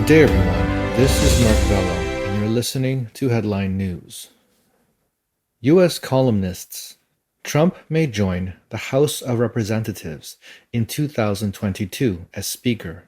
Good day, everyone. This is Mark Vello, and you're listening to Headline News. U.S. columnists. Trump may join the House of Representatives in 2022 as Speaker.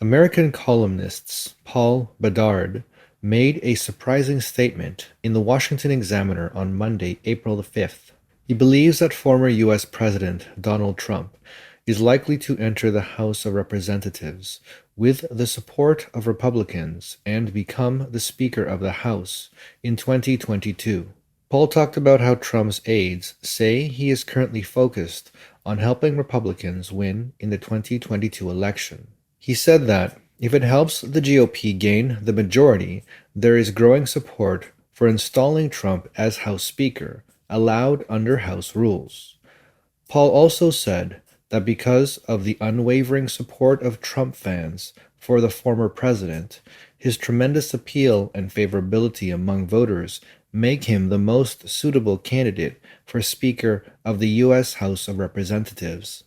American columnists Paul Bedard made a surprising statement in the Washington Examiner on Monday, April the 5th. He believes that former U.S. President Donald Trump is likely to enter the House of Representatives with the support of Republicans and become the Speaker of the House in 2022. Paul talked about how Trump's aides say he is currently focused on helping Republicans win in the 2022 election. He said that if it helps the GOP gain the majority, there is growing support for installing Trump as House Speaker, allowed under House rules. Paul also said that because of the unwavering support of Trump fans for the former president, his tremendous appeal and favorability among voters make him the most suitable candidate for Speaker of the U.S. House of Representatives.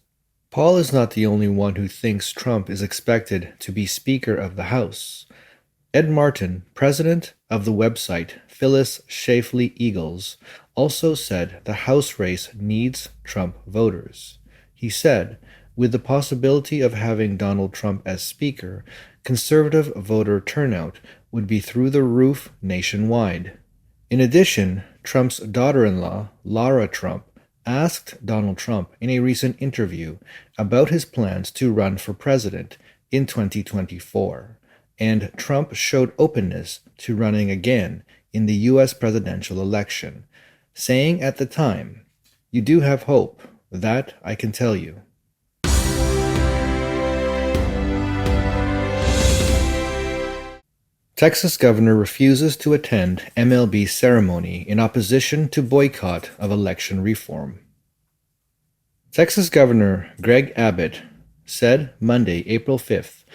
Paul is not the only one who thinks Trump is expected to be Speaker of the House. Ed Martin, president of the website Phyllis Schlafly Eagles, also said the House race needs Trump voters. He said, with the possibility of having Donald Trump as Speaker, conservative voter turnout would be through the roof nationwide. In addition, Trump's daughter-in-law, Lara Trump, asked Donald Trump in a recent interview about his plans to run for president in 2024, and Trump showed openness to running again in the U.S. presidential election, saying at the time, "You do have hope. That I can tell you." Texas governor refuses to attend MLB ceremony in opposition to boycott of election reform. Texas Governor Greg Abbott said Monday, April 5th,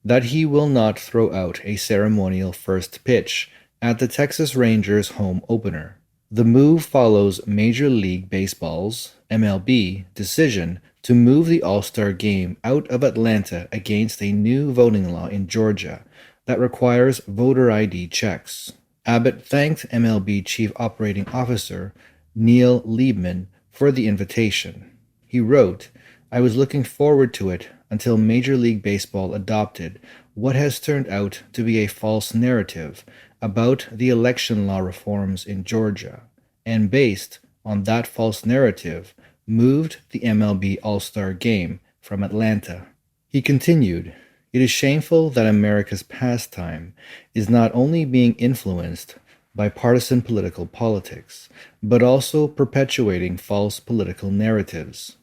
that he will not throw out a ceremonial first pitch at the Texas Rangers home opener. The move follows Major League Baseball's MLB decision to move the All-Star Game out of Atlanta against a new voting law in Georgia that requires voter ID checks. Abbott thanked MLB Chief Operating Officer Neil Liebman for the invitation. He wrote, "I was looking forward to it until Major League Baseball adopted what has turned out to be a false narrative about the election law reforms in Georgia, and based on that false narrative, moved the MLB All-Star Game from Atlanta." He continued, "It is shameful that America's pastime is not only being influenced by partisan political politics, but also perpetuating false political narratives."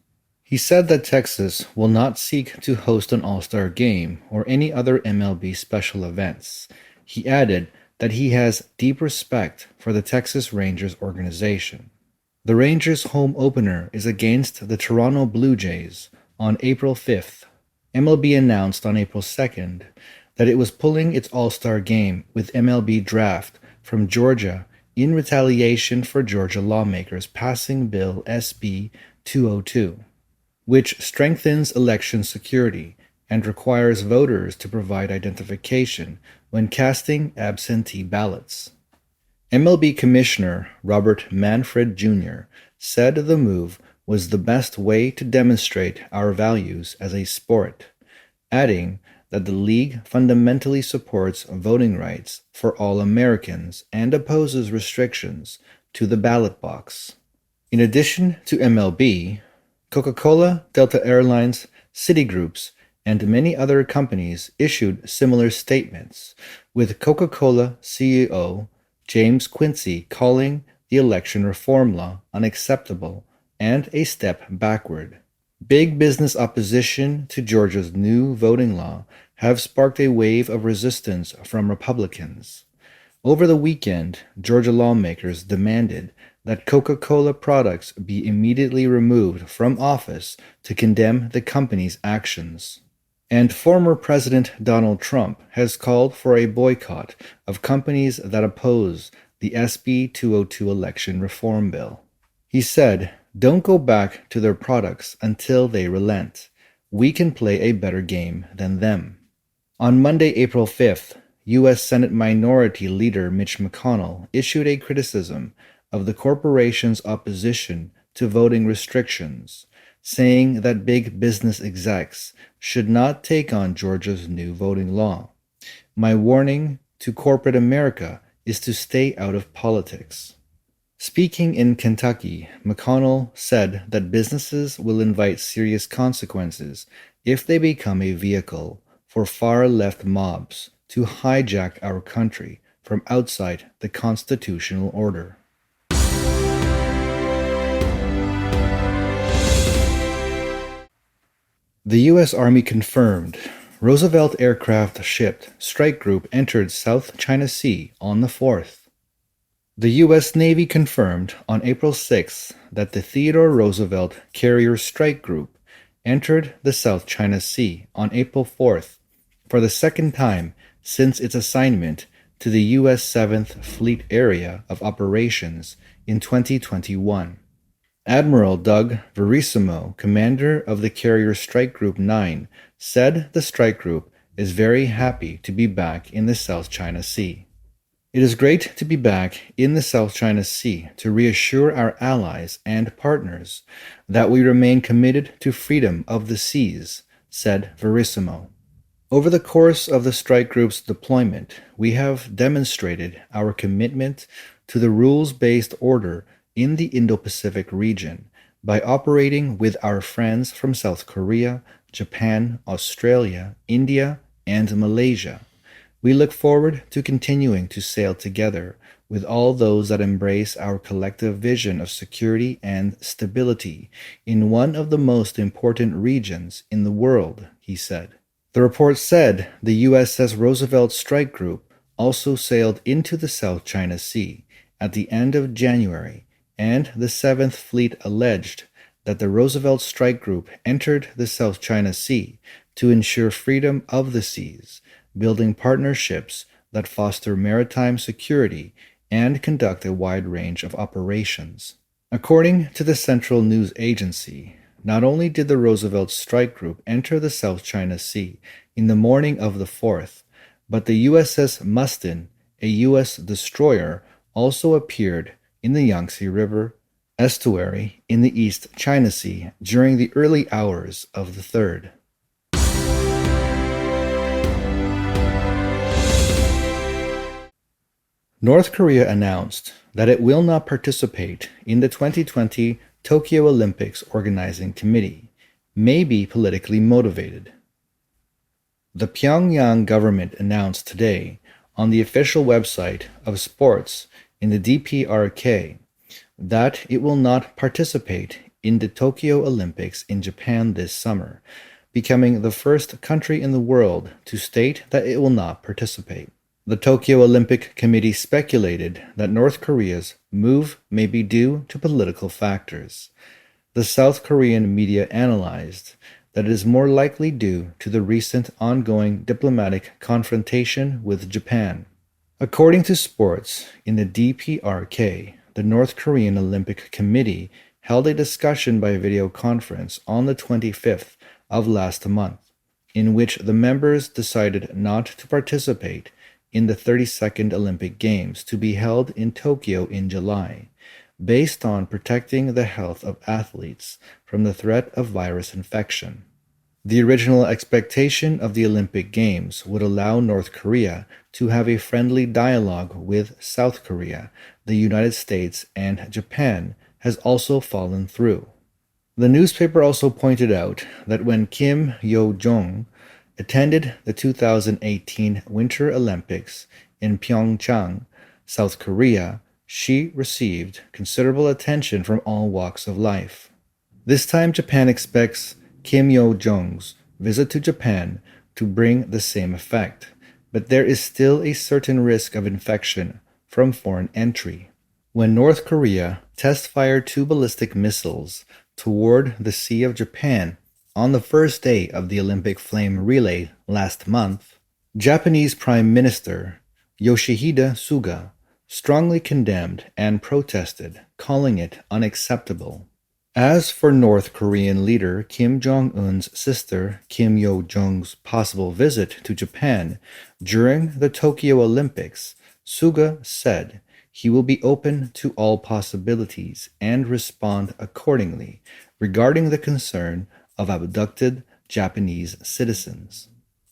He said that Texas will not seek to host an All-Star Game or any other MLB special events. He added that he has deep respect for the Texas Rangers organization. The Rangers' home opener is against the Toronto Blue Jays on April 5th. MLB announced on April 2nd that it was pulling its All-Star Game with MLB Draft from Georgia in retaliation for Georgia lawmakers passing Bill SB 202, which strengthens election security and requires voters to provide identification when casting absentee ballots. MLB Commissioner Robert Manfred Jr. said the move was the best way to demonstrate our values as a sport, adding that the league fundamentally supports voting rights for all Americans and opposes restrictions to the ballot box. In addition to MLB, Coca-Cola, Delta Airlines, Citigroups, and many other companies issued similar statements, with Coca-Cola CEO James Quincy calling the election reform law unacceptable and a step backward. Big business opposition to Georgia's new voting law have sparked a wave of resistance from Republicans. Over the weekend, Georgia lawmakers demanded that Coca-Cola products be immediately removed from office to condemn the company's actions. And former President Donald Trump has called for a boycott of companies that oppose the SB 202 election reform bill. He said, "Don't go back to their products until they relent. We can play a better game than them." On Monday, April 5th, U.S. Senate Minority Leader Mitch McConnell issued a criticism of the corporation's opposition to voting restrictions, saying that big business execs should not take on Georgia's new voting law. My warning to corporate America is to stay out of politics. Speaking in Kentucky, McConnell said that businesses will invite serious consequences if they become a vehicle for far-left mobs to hijack our country from outside the constitutional order. The U.S. Army confirmed Roosevelt aircraft-shipped strike group entered South China Sea on the 4th. The U.S. Navy confirmed on April 6 that the Theodore Roosevelt Carrier Strike Group entered the South China Sea on April 4th for the second time since its assignment to the U.S. 7th Fleet Area of Operations in 2021. Admiral Doug Verissimo, commander of the Carrier Strike Group 9, said the strike group is very happy to be back in the South China Sea. It is great to be back in the South China Sea to reassure our allies and partners that we remain committed to freedom of the seas, said Verissimo. Over the course of the strike group's deployment, we have demonstrated our commitment to the rules-based order in the Indo-Pacific region by operating with our friends from South Korea, Japan, Australia, India, and Malaysia. We look forward to continuing to sail together with all those that embrace our collective vision of security and stability in one of the most important regions in the world, he said. The report said the USS Roosevelt Strike Group also sailed into the South China Sea at the end of January, and the 7th Fleet alleged that the Roosevelt Strike Group entered the South China Sea to ensure freedom of the seas, building partnerships that foster maritime security and conduct a wide range of operations. According to the Central News Agency, not only did the Roosevelt Strike Group enter the South China Sea in the morning of the 4th, but the USS Mustin, a U.S. destroyer, also appeared in the Yangtze River estuary in the East China Sea during the early hours of the 3rd. North Korea announced that it will not participate in the 2020 Tokyo Olympics Organizing Committee, may be politically motivated. The Pyongyang government announced today on the official website of sports in the DPRK that it will not participate in the Tokyo Olympics in Japan this summer, becoming the first country in the world to state that it will not participate. The Tokyo Olympic Committee speculated that North Korea's move may be due to political factors. The South Korean media analyzed that it is more likely due to the recent ongoing diplomatic confrontation with Japan. According to Sports in the DPRK, the North Korean Olympic Committee held a discussion by video conference on the 25th of last month, in which the members decided not to participate in the 32nd Olympic Games to be held in Tokyo in July, based on protecting the health of athletes from the threat of virus infection. The original expectation of the Olympic Games would allow North Korea to have a friendly dialogue with South Korea. The United States and Japan has also fallen through. The newspaper also pointed out that when Kim Yo-jong attended the 2018 Winter Olympics in Pyeongchang, South Korea, she received considerable attention from all walks of life. This time, Japan expects Kim Yo-jong's visit to Japan to bring the same effect, but there is still a certain risk of infection from foreign entry. When North Korea test-fired 2 ballistic missiles toward the Sea of Japan on the first day of the Olympic flame relay last month, Japanese Prime Minister Yoshihide Suga strongly condemned and protested, calling it unacceptable. As for North Korean leader Kim Jong-un's sister Kim Yo-jong's possible visit to Japan during the Tokyo Olympics, Suga said he will be open to all possibilities and respond accordingly regarding the concern of abducted Japanese citizens.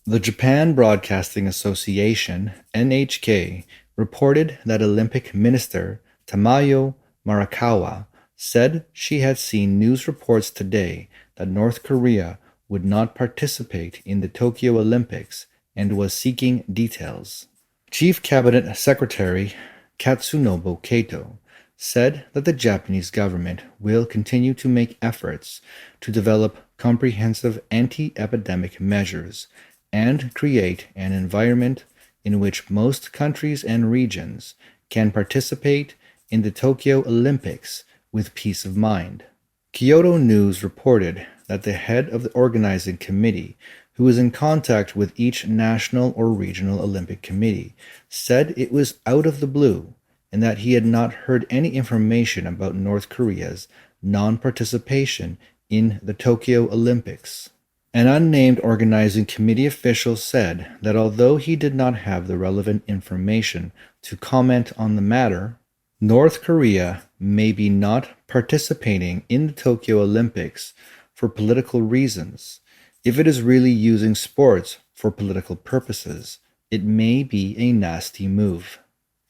The Japan Broadcasting Association (NHK) reported that Olympic Minister Tamayo Marakawa said she had seen news reports today that North Korea would not participate in the Tokyo Olympics and was seeking details. Chief Cabinet Secretary Katsunobu Kato said that the Japanese government will continue to make efforts to develop comprehensive anti-epidemic measures and create an environment in which most countries and regions can participate in the Tokyo Olympics with peace of mind. Kyodo News reported that the head of the organizing committee, who was in contact with each national or regional Olympic committee, said it was out of the blue and that he had not heard any information about North Korea's non-participation in the Tokyo Olympics. An unnamed organizing committee official said that although he did not have the relevant information to comment on the matter, North Korea may be not participating in the Tokyo Olympics for political reasons. If it is really using sports for political purposes, it may be a nasty move.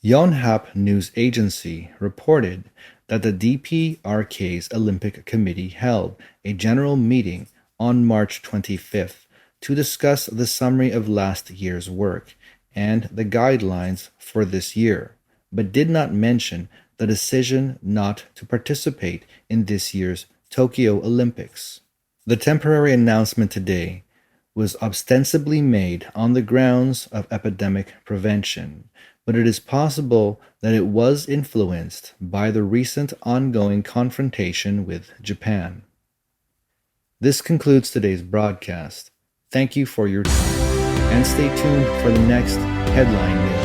Yonhap News Agency reported that the DPRK's Olympic Committee held a general meeting on March 25th to discuss the summary of last year's work and the guidelines for this year, but did not mention the decision not to participate in this year's Tokyo Olympics. The temporary announcement today was ostensibly made on the grounds of epidemic prevention, but it is possible that it was influenced by the recent ongoing confrontation with Japan. This concludes today's broadcast. Thank you for your time, and stay tuned for the next headline news.